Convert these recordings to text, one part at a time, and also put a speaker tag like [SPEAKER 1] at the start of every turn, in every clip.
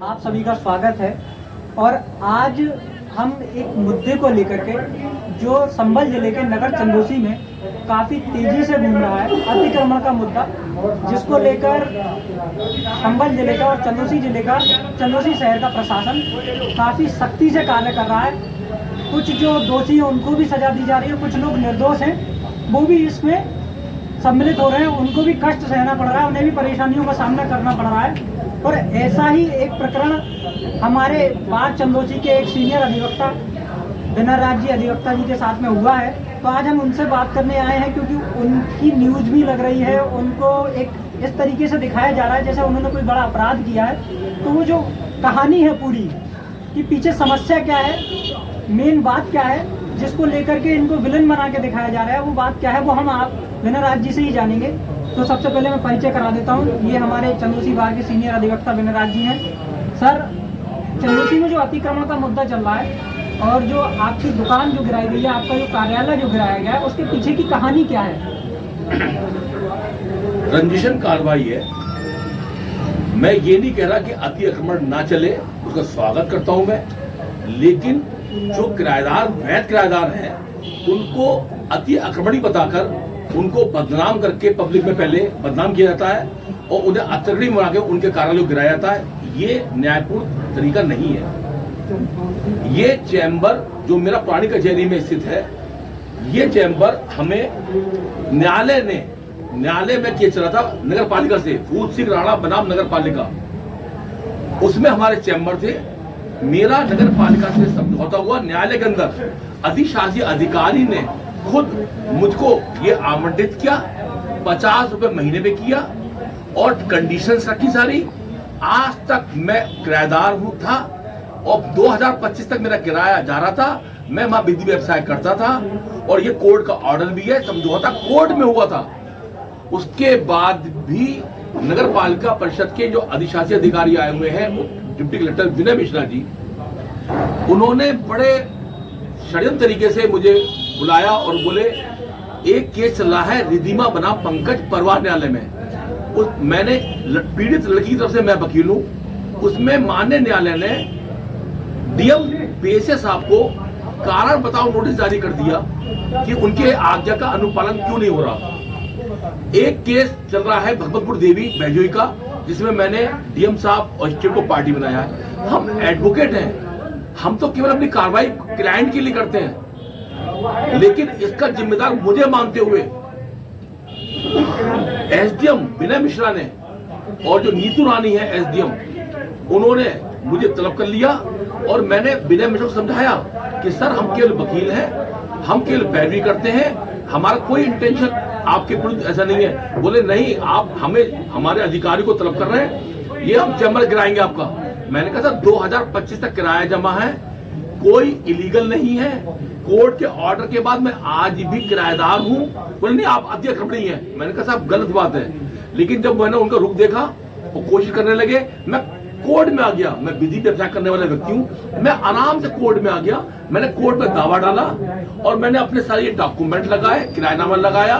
[SPEAKER 1] आप सभी का स्वागत है। और आज हम एक मुद्दे को लेकर के जो संभल जिले के नगर चंदोसी में काफ़ी तेजी से घूम रहा है, अतिक्रमण का मुद्दा, जिसको लेकर संभल जिले का और चंदोसी जिले का, चंदोसी शहर का प्रशासन काफ़ी सख्ती से कार्य कर रहा है। कुछ जो दोषी हैं उनको भी सजा दी जा रही है, कुछ लोग निर्दोष हैं वो भी इसमें सम्मिलित हो रहे हैं, उनको भी कष्ट सहना पड़ रहा है, उन्हें भी परेशानियों का सामना करना पड़ रहा है। और ऐसा ही एक प्रकरण हमारे बार चंदोसी के एक सीनियर अधिवक्ता विनय जी अधिवक्ता जी के साथ में हुआ है। तो आज हम उनसे बात करने आए हैं क्योंकि उनकी न्यूज भी लग रही है, उनको एक इस तरीके से दिखाया जा रहा है जैसे उन्होंने कोई बड़ा अपराध किया है। तो वो जो कहानी है पूरी कि पीछे समस्या क्या है, मेन बात क्या है जिसको लेकर के इनको विलन बना के दिखाया जा रहा है, वो बात क्या है वो हम आप विनय जी से ही जानेंगे। तो सबसे पहले मैं परिचय करा देता हूँ, ये हमारे चंदोसी बार के सीनियर अधिवक्ता विनय जी हैं। सर, चंदोसी में जो अतिक्रमण का मुद्दा चल रहा है और जो आपकी दुकान जो गिराई गई है, आपका जो कार्यालय जो गिराया गया है, उसके पीछे की कहानी क्या है?
[SPEAKER 2] रंजिशन कार्रवाई है। मैं ये नहीं कह रहा कि अतिक्रमण ना चले, उसका स्वागत करता हूं मैं, लेकिन जो किराएदार वैध किराएदार हैं उनको अति आक्रमणी बताकर उनको बदनाम करके पब्लिक में पहले बदनाम किया जाता है और उन्हें अतिक्रमणी बना के उनके कार्यालय गिराया जाता है। ये न्यायपूर्ण तरीका नहीं है। ये चैम्बर जो मेरा पुरानी कचहरी में स्थित है, ये चैम्बर हमें न्यायालय में केस चला था नगर पालिका से, फूल सिंह राणा बनाम नगर पालिका, उसमें हमारे चैम्बर थे। मेरा नगर पालिका से समझौता हुआ, न्यायालय के अंदर अधिशासी अधिकारी ने खुद मुझको ये आवंटित किया, 50 रुपए महीने में किया और कंडीशंस रखी सारी। आज तक मैं किराएदार हूं था और 2025 तक मेरा किराया जा रहा था, मैं वहां बिजली व्यवसाय करता था और ये कोर्ट का ऑर्डर भी है, समझौता कोर्ट में हुआ था। उसके बाद भी नगर पालिका परिषद के जो अधिशासी अधिकारी आए हुए हैं, डिप्टी कलेक्टर विनय मिश्रा जी, उन्होंने बड़े षड्यंत्र तरीके से मुझे बुलाया और बोले एक केस चल रहा है रिधिमा बना पंकज परवार न्यायालय में। मैंने पीड़ित लड़की की तरफ से मैं वकील हूं, उसमें माननीय न्यायालय ने डीएम पेशे साहब को कारण बताओ नोटिस जारी कर दिया कि उनके आज्ञा का अनुपालन क्यों नहीं हो रहा। एक केस चल रहा है भगवतपुर देवी बैजोई का, जिसमें मैंने डीएम साहब और स्टेट को पार्टी बनाया है। हम एडवोकेट हैं, हम तो केवल अपनी कार्रवाई क्लाइंट के लिए करते हैं, लेकिन इसका जिम्मेदार मुझे मानते हुए एसडीएम विनय मिश्रा ने और जो नीतू रानी है एसडीएम, उन्होंने मुझे तलब कर लिया और मैंने विनय मिश्रा को समझाया कि सर हम केवल वकील हैं, हम केवल पैरवी करते हैं, हमारा कोई इंटेंशन आपके विरुद्ध ऐसा नहीं है। बोले नहीं, आप हमें हमारे अधिकारी को तलब कर रहे हैं, ये हम चैम्बर गिराएंगे आपका। मैंने कहा सर 2025 तक किराया जमा है, कोई इलीगल नहीं है, कोर्ट के ऑर्डर के बाद मैं आज भी किराएदार हूं। बोले नहीं आप अतिक्रमणी हैं। मैंने कहा साहब गलत बात है, लेकिन जब मैंने उनका रुख देखा वो कोशिश करने लगे, मैं कोर्ट में आ गया। मैं विधि व्यवसाय करने वाला व्यक्ति हूं, मैं आराम से कोर्ट में आ गया। मैंने कोर्ट में दावा डाला और मैंने अपने सारे डॉक्यूमेंट लगाए, किराएनामा लगाया।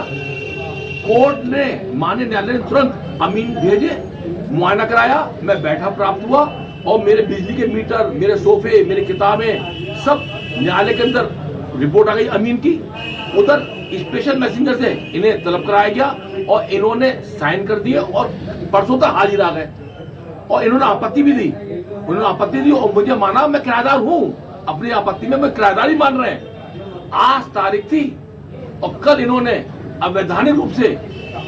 [SPEAKER 2] कोर्ट ने, माननीय न्यायालय ने तुरंत अमीन भेजे, मुआयना कराया, मैं बैठा प्राप्त हुआ और मेरे बिजली के मीटर, मेरे सोफे, मेरे किताबें सब न्यायालय के अंदर रिपोर्ट आ गई अमीन की। उधर स्पेशल मैसेंजर से इन्हें तलब कराया गया और इन्होंने साइन कर दिए और परसों तक हाजिर आ गए और इन्होंने आपत्ति भी दी। उन्होंने आपत्ति दी और मुझे माना मैं किराएदार हूं, अपनी आपत्ति में मैं किराएदारी मान रहे हैं। आज तारीख थी और कल इन्होंने अवैधानिक रूप से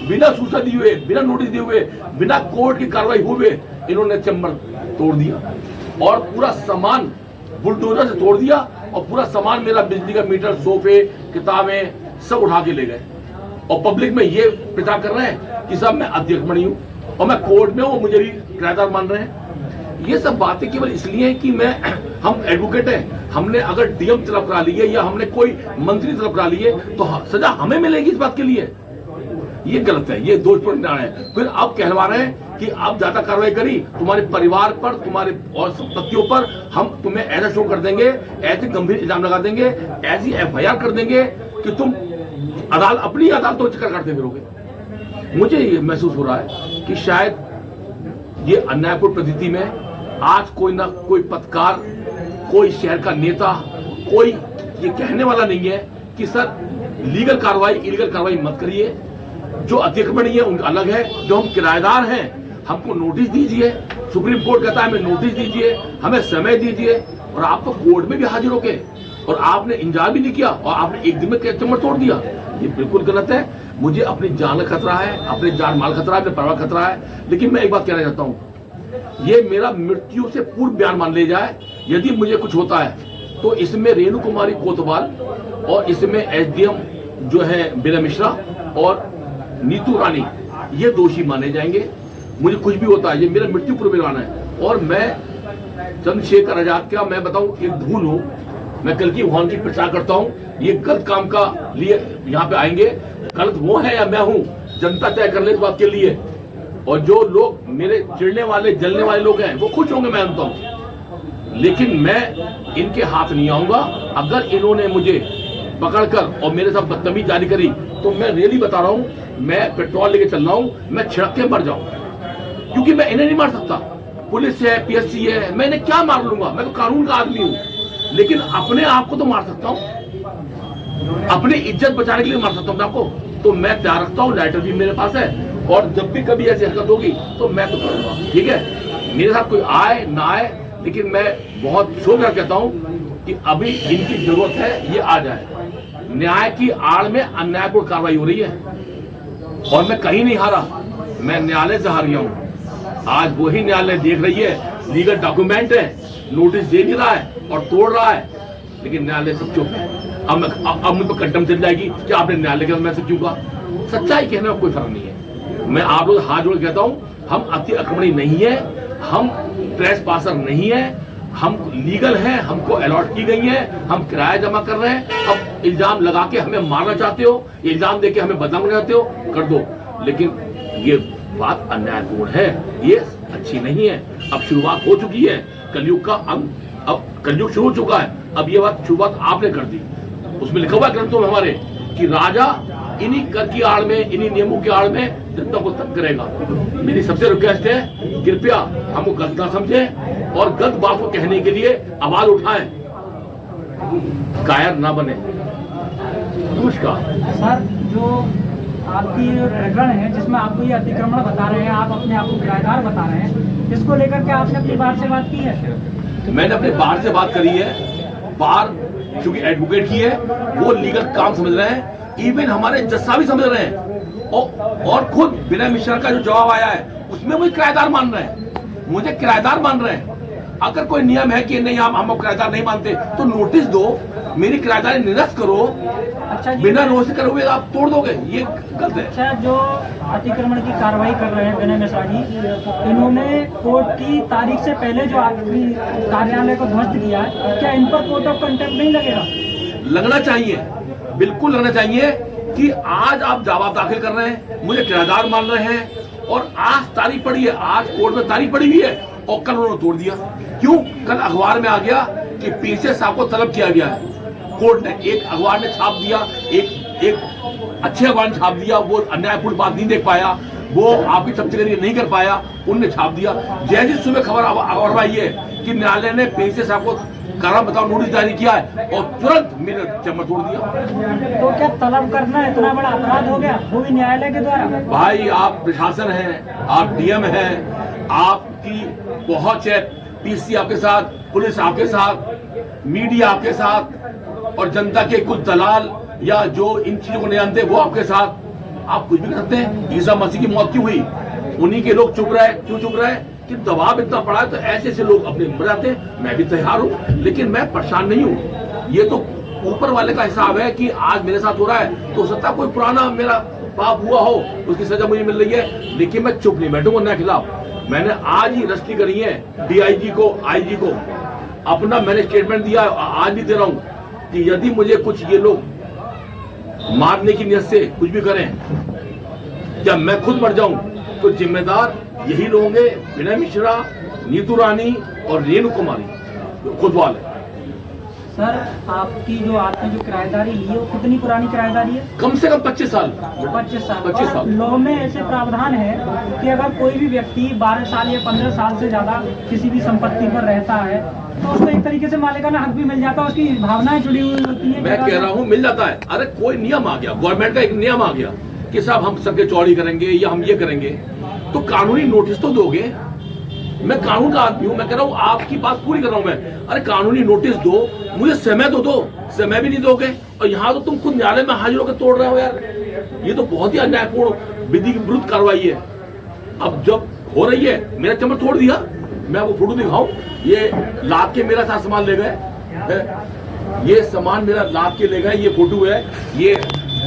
[SPEAKER 2] बिना सूचना दिए हुए, बिना नोटिस दिए हुए, बिना कोर्ट की कार्रवाई हुए इन्होंने चैम्बर तोड़ दिया और पूरा सामान बुलडोजर से तोड़ दिया और पूरा सामान, मेरा बिजली का मीटर, सोफे, किताबें सब उठा के ले गए और पब्लिक में ये प्रचार कर रहे हैं कि साहब मैं अतिक्रमणी हूं और मैं कोर्ट में हूं, मुझे भी किराएदार मान रहे हैं। ये सब बातें केवल इसलिए हैं कि हम एडवोकेट हैं, हमने अगर डीएम तलब करा ली है या हमने कोई मंत्री तलब करा ली है तो सजा हमें मिलेगी इस बात के लिए। ये गलत है, ये दोषपूर्ण निर्णय है। फिर आप कहलवा रहे हैं कि आप ज्यादा कार्रवाई करी, तुम्हारे परिवार पर, तुम्हारे और संपत्तियों पर हम तुम्हें ऐसा शो कर देंगे, ऐसे गंभीर इल्जाम लगा देंगे, ऐसी एफआईआर कर देंगे कि तुम अपनी अदालतों में चक्कर काटते फिरोगे। मुझे ये महसूस हो रहा है कि शायद ये अन्यायपूर्ण पद्धति में आज कोई ना कोई पत्रकार, कोई शहर का नेता, कोई ये कहने वाला नहीं है कि सर लीगल कार्रवाई इलीगल कार्रवाई मत करिए। जो अतिक्रमण है उनका अलग है, जो हम किराएदार हैं हमको नोटिस दीजिए। सुप्रीम कोर्ट कहता है हमें नोटिस दीजिए, हमें समय दीजिए। और आप तो कोर्ट में भी हाजिर होके और आपने इंतजार भी नहीं किया और आपने एक दिन में चम्मच तोड़ दिया। ये बिल्कुल गलत है। मुझे अपनी जान का खतरा है, अपने जान माल खतरा है, अपने परिवार खतरा है। लेकिन मैं एक बात कहना चाहता हूँ, ये मेरा मृत्यु से पूर्व बयान मान ले जाए। यदि मुझे कुछ होता है तो इसमें रेणु कुमारी कोतवाल और इसमें एसडीएम जो है बिना मिश्रा और नीतू रानी ये दोषी माने जाएंगे। मुझे कुछ भी होता है, ये मेरा मृत्यु पूर्व बयान है। और मैं चंद्रशेखर आजाद क्या मैं बताऊं, एक धूल हूं। मैं कल की वहां की प्रचार करता हूं। ये गलत काम का लिए यहाँ पे आएंगे, गलत वो है या मैं हूं, जनता तय कर ले इस बात के लिए। और जो लोग मेरे चिढ़ने वाले जलने वाले लोग हैं वो खुश होंगे, मैं जानता हूं। लेकिन मैं इनके हाथ नहीं आऊंगा। अगर इन्होंने मुझे पकड़कर और मेरे साथ बदतमीजी जारी करी तो मैं रियली बता रहा हूं, मैं पेट्रोल लेके चल रहा हूं, मैं छिड़क के मर जाऊं। क्योंकि मैं इन्हें नहीं मार सकता। पुलिस है, पीएससी है, मैं इन्हें क्या मार लूंगा? मैं तो कानून का आदमी हूं। लेकिन अपने आप को तो मार सकता हूं, अपनी इज्जत बचाने के लिए मार सकता हूं आपको। तो मैं तैयार रखता हूं, लाइटर भी मेरे पास है। और जब भी कभी ऐसी हरकत होगी तो मैं तो करूंगा, ठीक है। मेरे साथ कोई आए ना आए, लेकिन मैं बहुत सोच कर कहता हूं कि अभी इनकी जरूरत है, ये आ जाए। न्याय की आड़ में अन्यायपूर्ण कार्रवाई हो रही है और मैं कहीं नहीं हारा, मैं न्यायालय से हार गया हूं। आज वही न्यायालय देख रही है, लीगल डॉक्यूमेंट है, नोटिस दे नहीं रहा है और तोड़ रहा है, लेकिन न्यायालय सब चुप है। अब मुझ पर कदम चल जाएगी कि आपने न्यायालय के मैं से क्यों कहा। सच्चाई कहने में कोई फर्क नहीं है। मैं आप लोग हाथ जोड़ कहता हूं, हम अति आक्रमणी नहीं है, हम ट्रेस पासर नहीं है, हम लीगल हैं, हमको अलॉट की गई है, हम किराया जमा कर रहे हैं। अब इल्जाम लगा के हमें मारना चाहते हो, इल्जाम देके हमें बदनाम करना चाहते हो, कर दो। लेकिन ये बात अन्यायपूर्ण है, ये अच्छी नहीं है। अब शुरुआत हो चुकी है कलयुग का, अब कलयुग शुरू हो चुका है। अब ये बात शुरुआत आपने कर दी। उसमें लिखा हुआ ग्रंथों में हमारे कि राजा इन्हीं कर की आड़ में, इन्हीं नियमों की आड़ में जनता को तंग करेगा। मेरी सबसे रिक्वेस्ट है, कृपया हमको गलत ना समझें और गलत बात को कहने के लिए आवाज उठाएं, कायर ना बने। नमस्कार
[SPEAKER 1] सर, जो आपकी प्रकरण है जिसमें आपको ये अतिक्रमण बता रहे हैं, आप अपने आप को किराएदार बता रहे हैं, इसको लेकर के आपने अपनी बार से बात की है?
[SPEAKER 2] मैंने अपने बार से बात करी है। बार क्योंकि एडवोकेट की है, वो लीगल काम समझ रहे हैं, इवन हमारे जज साहब भी समझ रहे हैं। और खुद बिना मिश्रा का जो जवाब आया है उसमें मुझे किराएदार मान रहे हैं, मुझे किराएदार मान रहे हैं। अगर कोई नियम है कि नहीं हम किराएदार नहीं मानते तो नोटिस दो, मेरी किराएदारी निरस्त करो।
[SPEAKER 1] अच्छा,
[SPEAKER 2] बिना नोटिस करोगे आप तोड़ दोगे, ये गलत है।
[SPEAKER 1] अच्छा, जो अतिक्रमण की कार्रवाई कर रहे हैं बिना मिश्रा जी, इन्होंने कोर्ट की तारीख से पहले जो आपकी कार्यालय को ध्वस्त किया है, क्या इन पर कोर्ट ऑफ कंटेम्प्ट नहीं लगेगा?
[SPEAKER 2] लगना चाहिए, बिल्कुल लगना चाहिए कि आज आप जवाब दाखिल कर रहे हैं, मुझे किराएदार मान रहे हैं और आज तारीख पड़ी है, आज कोर्ट में तारीख पड़ी हुई है और कल उन्होंने तोड़ दिया। क्यों? कल अखबार में आ गया कि पीएसए साहब को तलब किया गया है। कोर्ट ने, एक अखबार ने छाप दिया, एक अच्छे अखबार ने छाप दिया, वो अन्यायपूर्ण बात नहीं देख पाया, वो आपकी चमचगिरी नहीं कर पाया, उनने छाप दिया। जैसे सुबह खबर आई है कि न्यायालय ने पीएसए साहब को कारण बताओ नोटिस जारी किया है और तुरंत मेरे चम्मच तोड़ दिया।
[SPEAKER 1] तो क्या तलब करना इतना बड़ा अपराध हो गया, वो भी न्यायालय के द्वारा?
[SPEAKER 2] भाई आप प्रशासन हैं, आप डीएम हैं, आपकी पहुंच है, पीसी आपके साथ, पुलिस आपके साथ, मीडिया आपके साथ और जनता के कुछ दलाल या जो इन चीजों को नहीं जानते वो आपके साथ। आप कुछ भी कर सकते हैं। ईसा मसीह की मौत क्यों हुई? उन्हीं के लोग चुप रहे। क्यों चुप रहे? कि दबाव इतना पड़ा है तो ऐसे ऐसे लोग अपने मर जाते हैं। मैं भी तैयार हूं, लेकिन मैं परेशान नहीं हूं। ये तो ऊपर वाले का हिसाब है कि आज मेरे साथ हो रहा है, तो हो सकता है कोई पुराना मेरा पाप हुआ हो, उसकी सजा मुझे मिल रही है, लेकिन मैं चुप नहीं बैठूंगा उनके खिलाफ। मैंने आज ही रजिस्ट्री करी है डीआईजी को, आईजी को, अपना मैंने स्टेटमेंट दिया, आज भी दे रहा हूं कि यदि मुझे कुछ ये लोग मारने की नियत से कुछ भी करें, जब मैं खुद मर जाऊं तो जिम्मेदार यही लोग होंगे, विनय मिश्रा, नीतू रानी और रेणु कुमारी कोतवाल है।
[SPEAKER 1] सर आपकी जो आपने जो किराएदारी ली है वो कितनी पुरानी किराएदारी है?
[SPEAKER 2] कम से कम 25 साल।
[SPEAKER 1] 25 साल।
[SPEAKER 2] 25 साल।
[SPEAKER 1] लॉ में ऐसे प्रावधान है कि अगर कोई भी व्यक्ति 12 साल या 15 साल से ज्यादा किसी भी संपत्ति पर रहता है तो उसको एक तरीके से मालिकाना हक भी मिल जाता है, उसकी भावनाएं जुड़ी हुई होती है।
[SPEAKER 2] मैं कह रहा हूँ मिल जाता है। अरे कोई नियम आ गया, गवर्नमेंट का एक नियम आ गया कि साहब हम सड़कें चौड़ी करेंगे या हम ये करेंगे, तो कानूनी नोटिस तो दोगे। मैं कानून का आदमी हूँ, मैं कह रहा हूँ आपकी बात पूरी कर रहा हूँ मैं। अरे कानूनी नोटिस दो, मुझे समय तो दो, समय भी नहीं दोगे और यहाँ तो तुम खुद न्यायालय में हाजिर होकर तोड़ रहे हो यार। ये तो बहुत ही अन्यायपूर्ण विधि के विरुद्ध कार्रवाई है। अब जब हो रही है, मेरा चम्मच तोड़ दिया, मैं आपको फोटो दिखाऊं, ये लाद के मेरा सारा सामान ले गए, ये सामान मेरा लाद के ले गए, ये फोटो है, ये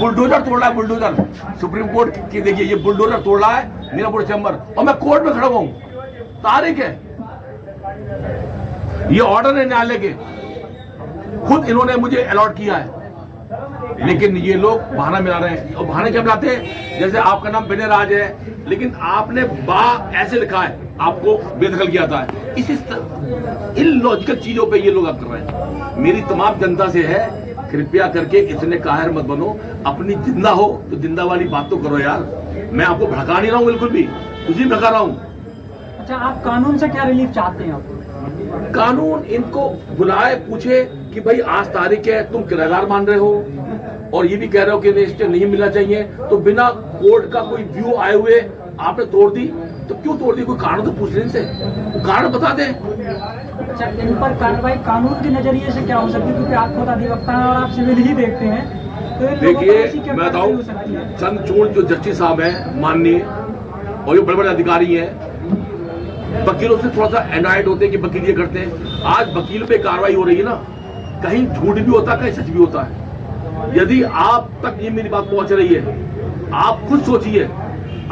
[SPEAKER 2] बुलडोजर तोड़ रहा है, बुलडोजर सुप्रीम कोर्ट की देखिए, ये बुलडोजर तोड़ रहा है मेरा पूरा चैम्बर और मैं कोर्ट में खड़ा हुआ हूं। तारीख है, ये ऑर्डर है न्यायालय के, खुद इन्होंने मुझे अलॉट किया है, लेकिन ये लोग बहाना मिला रहे हैं। और बहाने क्या मिलाते हैं? जैसे आपका नाम विनय राज है, लेकिन आपने बा ऐसे लिखा है, आपको बेदखल किया था। इस इलॉजिकल चीजों पे ये लोग कर रहे हैं। मेरी तमाम जनता से है, कृपया करके इतने काहिर मत बनो, अपनी जिंदा हो तो जिंदा वाली बात तो करो यार। मैं आपको भड़का नहीं रहा हूँ, बिल्कुल भी कुछ नहीं भड़का रहा हूँ।
[SPEAKER 1] अच्छा, आप कानून से क्या रिलीफ चाहते हैं? आप
[SPEAKER 2] कानून इनको बुलाए, पूछे कि भाई आज तारीख है, तुम किराएदार मान रहे हो और ये भी कह रहे हो कि रजिस्टर नहीं मिलना चाहिए, तो बिना कोर्ट का कोई व्यू आए हुए आपने तोड़ दी, तो क्यों तोड़ दी? कोई कारण तो पूछ लेने से, वो कारण बता दें।
[SPEAKER 1] अच्छा, इन पर कार्रवाई कानून के नजरिए से क्या हो सकती है, क्योंकि आप खुद अधिवक्ता हैं और आप सिविल ही देखते हैं, तो
[SPEAKER 2] देखिए मैं बताऊं, चंद्रचूड़ जो जस्टिस साहब हैं माननीय, और जो बड़े बड़े अधिकारी हैं, वकीलों से थोड़ा सा एनॉयड होते हैं कि वकील ये करते हैं। आज वकील पे कार्रवाई हो रही है ना, कहीं झूठ भी होता है, कहीं सच भी होता है। यदि आप तक ये मेरी बात पहुंच रही है, आप खुद सोचिए,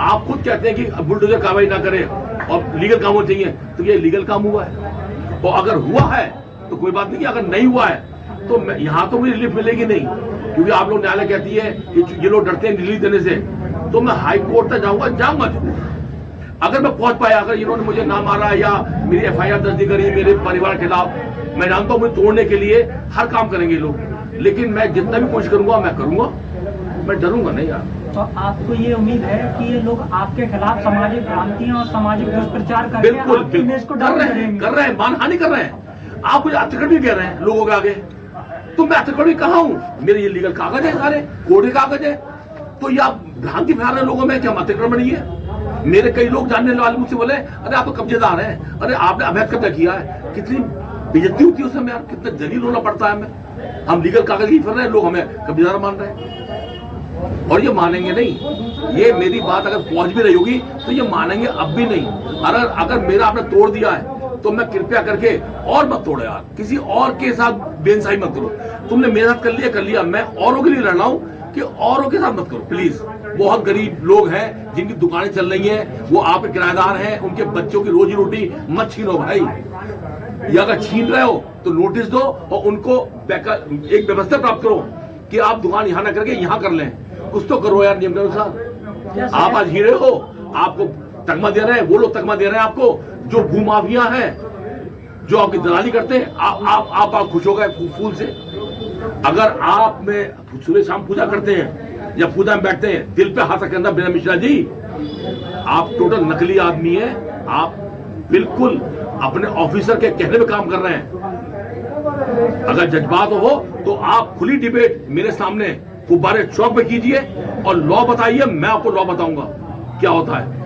[SPEAKER 2] आप खुद कहते हैं कि बुलडोजर कार्रवाई ना करे और लीगल काम होना चाहिए, तो ये लीगल काम हुआ है। और अगर हुआ है तो कोई बात नहीं, अगर नहीं हुआ है तो यहाँ तो मुझे रिलीफ मिलेगी नहीं, क्योंकि आप लोग न्यायालय कहती है कि ये लोग डरते हैं रिलीफ देने से, तो मैं हाई कोर्ट तक जाऊंगा। अगर मैं पहुंच पाया, अगर इन्होंने मुझे ना मारा या मेरी FIR दर्ज नहीं करी मेरे परिवार के खिलाफ, मैं जानता हूं मुझे तोड़ने के लिए हर काम करेंगे लोग, लेकिन मैं जितना भी कोशिश करूंगा मैं करूंगा, मैं डरूंगा नहीं यार।
[SPEAKER 1] तो आपको ये उम्मीद है कि ये लोग आपके खिलाफ सामाजिक भ्रांतियां और सामाजिक दुष्प्रचार करके
[SPEAKER 2] बिल्कुल
[SPEAKER 1] आपकी इमेज को डाउन करेंगे?
[SPEAKER 2] कर रहे हैं, मानहानि कर रहे हैं। आप मुझे अतिक्रमण भी कह रहे हैं लोगों के आगे, तो मैं अतिक्रमण भी कहा हूं? मेरे ये लीगल कागज है, सारे कोर्ट के कागज है, तो ये आप भ्रांति फैला रहे हैं लोगों में कि हम अतिक्रमण नहीं है। मेरे कई लोग जानने वाले मुझसे बोले, अरे आप तो कब्जेदार हैं, अरे आपने अवैध कब्जा किया है। कितनी बेइज्जती होती है उस समय यार, कितना जलील होना पड़ता है हमें। हम लीगल कागज ही फिर रहे हैं, लोग हमें कब्जेदार मान रहे हैं और ये मानेंगे नहीं। ये मेरी बात अगर पहुंच भी रही होगी तो ये मानेंगे अब भी नहीं। अगर मेरा आपने तोड़ दिया है तो मैं कृपया करके और मत तोड़ो यार, किसी और के साथ बेइंसाफी मत करो। तुमने मेरे साथ कर लिया, मैं औरों के लिए लड़ रहा हूँ कि औरों के साथ मत करो प्लीज। बहुत गरीब लोग हैं जिनकी दुकानें चल रही हैं, वो आपके किराएदार हैं, उनके बच्चों की रोजी रोटी मत छीनो भाई। या अगर छीन रहे हो तो नोटिस दो और उनको एक व्यवस्था प्राप्त करो कि आप दुकान यहाँ ना करके यहाँ कर लें। कुछ तो करो यार नियम के अनुसार। आप आज हीरे हो, आपको तगमा दे रहे हैं, वो लोग तगमा दे रहे हैं आपको जो भूमाफिया हैं, जो आपकी दलाली करते हैं। आप खुश हो गए फूल से। अगर आप में सुबह शाम पूजा करते हैं या पूजा में बैठते हैं, दिल पे हाथ रखते हैं विनय मिश्रा जी, आप टोटल नकली आदमी हैं। आप बिल्कुल अपने ऑफिसर के कहने में काम कर रहे हैं। अगर जज्बात हो तो आप खुली डिबेट मेरे सामने गुब्बारे चौक पे कीजिए और लॉ बताइए, मैं आपको लॉ बताऊंगा क्या होता है।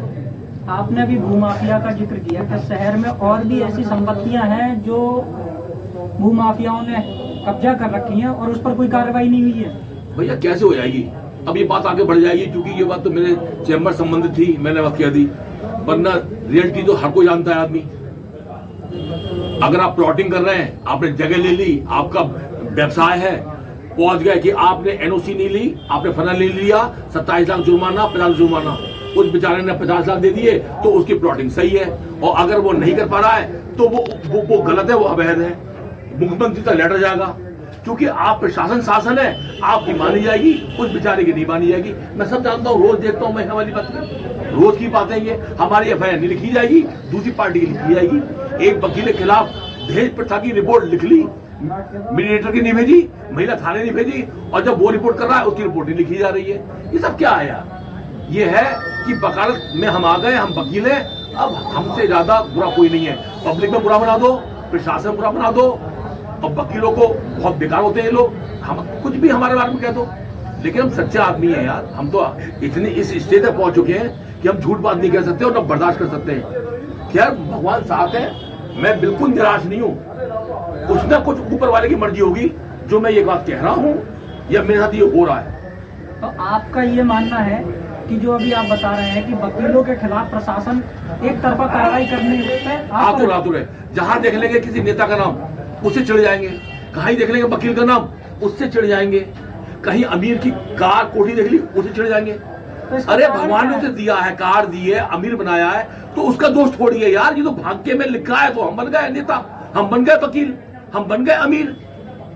[SPEAKER 1] आपने अभी भूमाफिया का जिक्र किया, क्या शहर में और भी ऐसी संपत्तियां हैं जो भूमाफियाओं ने कब्जा कर रखी हैं और उस पर कोई कार्रवाई नहीं हुई है?
[SPEAKER 2] भैया कैसे हो जाएगी? अब ये बात आगे बढ़ जाएगी, क्योंकि ये बात तो मेरे चैम्बर संबंधित थी, मैंने वक्त किया थी, वरना रियलिटी तो हर कोई जानता है आदमी। अगर आप प्लॉटिंग कर रहे हैं, आपने जगह ले ली, आपका व्यवसाय है, पहुंच गए कि आपने NOC नहीं ली, आपने फना ले लिया, 27 लाख जुर्माना, 50 जुर्माना, उस बेचारे ने 50 लाख दे दिए तो उसकी प्लॉटिंग सही है। और अगर वो नहीं कर पा रहा है तो वो गलत है, वो अवैध है। मुख्यमंत्री का लेटर जाएगा, क्योंकि आप प्रशासन शासन है, आपकी मानी जाएगी, उस बेचारे की नहीं मानी जाएगी। मैं सब जानता हूँ, रोज देखता हूँ मैं हमारी बात, रोज की बातें ये। हमारी FIR नहीं लिखी जाएगी, दूसरी पार्टी की लिखी जाएगी। एक वकील के खिलाफ दहेज प्रथा की रिपोर्ट लिख ली, मीडिएटर की नहीं भेजी, महिला थाने नहीं भेजी, और जब वो रिपोर्ट कर रहा है उसकी रिपोर्ट नहीं लिखी जा रही है। ये सब क्या है यार? ये है कि वकालत में हम आ गए, हम वकील हैं, अब हमसे ज्यादा बुरा कोई नहीं है। पब्लिक में बुरा बना दो, प्रशासन बुरा बना दो, और वकीलों को बहुत बेकार होते हैं लोग, हम कुछ भी हमारे बारे में कह दो, लेकिन हम सच्चे आदमी हैं यार। हम तो इतने इस स्टेज तक पहुंच चुके हैं कि हम झूठ बात नहीं कह सकते और न बर्दाश्त कर सकते हैं। खैर भगवान साथ है, मैं बिल्कुल निराश नहीं हूं। कुछ ना कुछ ऊपर वाले की मर्जी होगी जो मैं ये बात कह रहा हूं या मेरे साथ ये हो रहा है।
[SPEAKER 1] तो आपका ये मानना है कि जो अभी आप बता रहे हैं कि वकीलों के खिलाफ प्रशासन एक तरफा कार्रवाई करने पे
[SPEAKER 2] आतुर है। जहां देख लेंगे किसी नेता का नाम उससे चिढ़ जाएंगे, कहीं देख लेंगे वकील का नाम उससे चिढ़ जाएंगे, कहीं अमीर की कार कोठी देख ली उससे चिढ़ जाएंगे।
[SPEAKER 1] तो
[SPEAKER 2] अरे भगवान ने उसे दिया है, कार दी है, अमीर बनाया है, तो उसका दोष थोड़ी है यार। ये तो भाग्य में लिखा है, तो हम बन गए नेता, हम बन गए वकील, हम बन गए अमीर।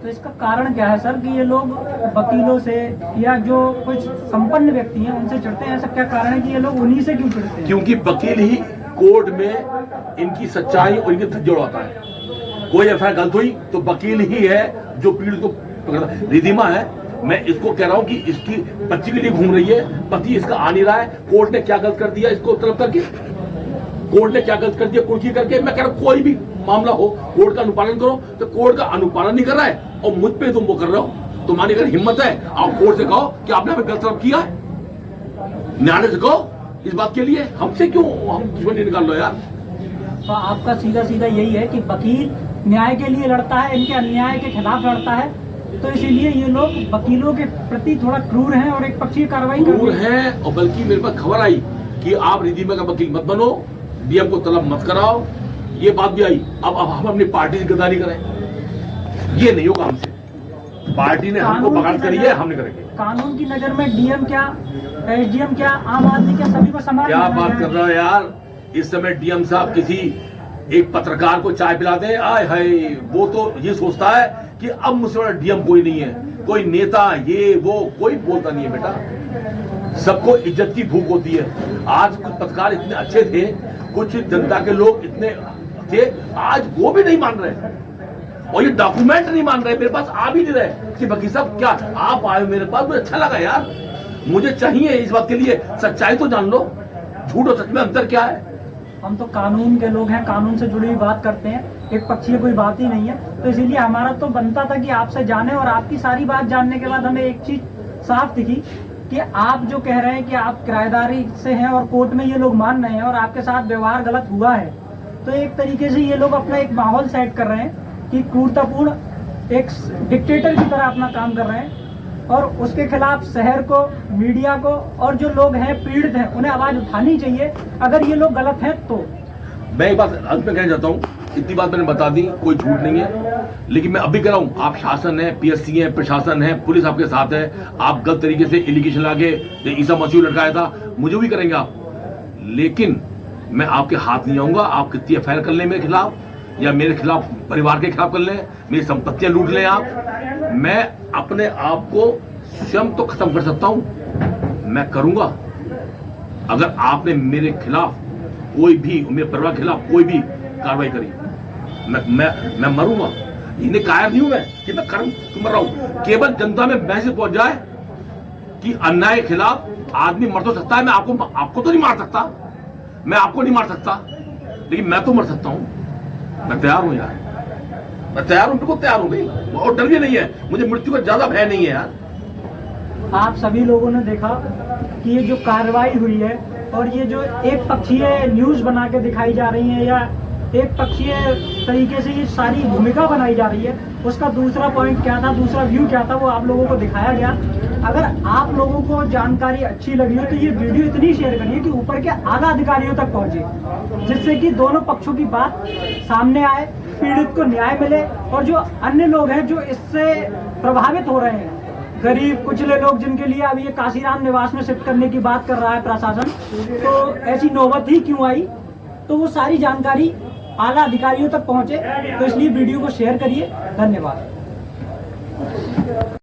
[SPEAKER 1] तो इसका कारण क्या है सर कि ये लोग वकीलों से या जो कुछ संपन्न व्यक्ति हैं उनसे चिढ़ते हैं? ऐसा क्या कारण है कि ये लोग उन्हीं से क्यों चिढ़ते हैं?
[SPEAKER 2] क्योंकि वकील ही कोर्ट में इनकी सच्चाई और इनकी धज्जड़ होता है। कोई एफआईआर गलत हुई तो वकील ही है जो पीड़ित को पकड़ता। रिधिमा है, मैं इसको कह रहा हूं कि इसकी बच्ची के लिए घूम रही है, पति इसका आ नहीं रहा है, कोर्ट ने क्या गलत कर दिया इसको तलब करके, कोर्ट ने क्या गलत कर दिया कुर्की करके। मैं कह रहा हूं कोई भी मामला हो कोर्ट का अनुपालन करो, तो कोर्ट का अनुपालन नहीं कर रहा है और मुझ पे तुम वो कर रहे हो। तुम्हारी अगर हिम्मत है आप कोर्ट से कहो कि आपने हमें गलत किया है, न्यायालय से कहो इस बात के लिए, हमसे क्यों हम दुश्मनी निकाल लो यार।
[SPEAKER 1] तो आपका सीधा सीधा यही है कि वकील न्याय के लिए लड़ता है, इनके अन्याय के खिलाफ लड़ता है, तो इसीलिए ये लोग वकीलों के प्रति थोड़ा क्रूर हैं और एक पक्षीय कार्रवाई
[SPEAKER 2] क्रूर हैं। और बल्कि मेरे पास खबर आई कि आप रिधिमा का वकील मत बनो, डीएम को तलब मत कराओ, ये बात भी आई। अब हम अपनी पार्टी से गद्दारी करें, ये नहीं होगा हमसे। पार्टी ने हमको बगावत करी है, हम नहीं करेंगे।
[SPEAKER 1] कानून की नजर में डीएम क्या, एसडीएम क्या, आम आदमी क्या, सभी को समान
[SPEAKER 2] क्या बात कर रहे हो यार। इस समय डीएम साहब किसी एक पत्रकार को चाय पिला दे, आय हाय, वो तो ये सोचता है कि अब मुझसे बड़ा डीएम कोई नहीं है, कोई नेता ये वो कोई बोलता नहीं है बेटा। सबको इज्जत की भूख होती है। आज कुछ पत्रकार इतने अच्छे थे, कुछ जनता के लोग इतने थे, आज वो भी नहीं मान रहे, और ये डॉक्यूमेंट नहीं मान रहे, मेरे पास आ भी नहीं रहे कि वकील साहब क्या आप आए मेरे पास, मुझे अच्छा लगा यार। मुझे चाहिए इस बात के लिए सच्चाई तो जान लो, झूठ और सच में अंतर क्या है।
[SPEAKER 1] हम तो कानून के लोग हैं, कानून से जुड़ी हुई बात करते हैं, एक पक्षीय कोई बात ही नहीं है। तो इसीलिए हमारा तो बनता था कि आपसे जाने, और आपकी सारी बात जानने के बाद हमें एक चीज साफ दिखी कि आप जो कह रहे हैं कि आप किराएदारी से हैं और कोर्ट में ये लोग मान रहे हैं और आपके साथ व्यवहार गलत हुआ है, तो एक तरीके से ये लोग अपना एक माहौल सेट कर रहे हैं कि क्रूरतापूर्ण एक डिक्टेटर की तरह अपना काम कर रहे हैं, और उसके खिलाफ शहर को, मीडिया को और जो लोग हैं पीड़ित हैं उन्हें आवाज उठानी चाहिए अगर ये लोग गलत हैं तो।
[SPEAKER 2] मैं एक बात अंत में कहना चाहता हूँ, इतनी बात मैंने बता दी, कोई झूठ नहीं है, लेकिन मैं अभी कह रहा हूँ आप शासन है, पीएससी है, प्रशासन है, पुलिस आपके साथ है। आप गलत तरीके से एलिगेशन लाके ईसा मसीह लटकाया था, मुझे भी करेंगे आप, लेकिन मैं आपके हाथ नहीं आऊंगा। आप कितनी एफआईआर कर लें मेरे खिलाफ या मेरे खिलाफ परिवार के खिलाफ कर लें, मेरी संपत्तियां लूट लें आप, मैं अपने आप को स्वयं तो खत्म कर सकता हूं, मैं करूंगा। अगर आपने मेरे खिलाफ कोई भी, मेरे परिवार के खिलाफ कोई भी कार्रवाई करी, मैं मरूंगा। इन्हें कायर नहीं हूं मैं कि मैं मर रहा हूं। केवल जनता में मैसेज पहुंच जाए कि अन्याय के खिलाफ आदमी मर तो सकता है, मैं आपको तो नहीं मार सकता, मैं आपको नहीं मार सकता, लेकिन मैं तो मर सकता हूं। मैं तैयार हूं यार, मैं तैयार हूं, बिल्कुल तैयार हूं भाई, और डर भी नहीं है मुझे, मृत्यु का ज्यादा भय नहीं है यार।
[SPEAKER 1] आप सभी लोगों ने देखा कि ये जो कार्रवाई हुई है और ये जो एक पक्षीय न्यूज बना के दिखाई जा रही है या एक पक्षीय तरीके से ये सारी भूमिका बनाई जा रही है, उसका दूसरा पॉइंट क्या था, दूसरा व्यू क्या था, वो आप लोगों को दिखाया गया। अगर आप लोगों को जानकारी अच्छी लगी हो तो ये वीडियो इतनी शेयर करिए कि ऊपर के आला अधिकारियों तक पहुंचे, जिससे कि दोनों पक्षों की बात सामने आए, पीड़ित को न्याय मिले, और जो अन्य लोग हैं जो इससे प्रभावित हो रहे हैं, गरीब कुचले लोग जिनके लिए अब ये काशीराम निवास में शिफ्ट करने की बात कर रहा है प्रशासन, तो ऐसी नौबत ही क्यों आई, तो वो सारी जानकारी आला अधिकारियों तक पहुंचे। तो इसलिए वीडियो को शेयर करिए। धन्यवाद।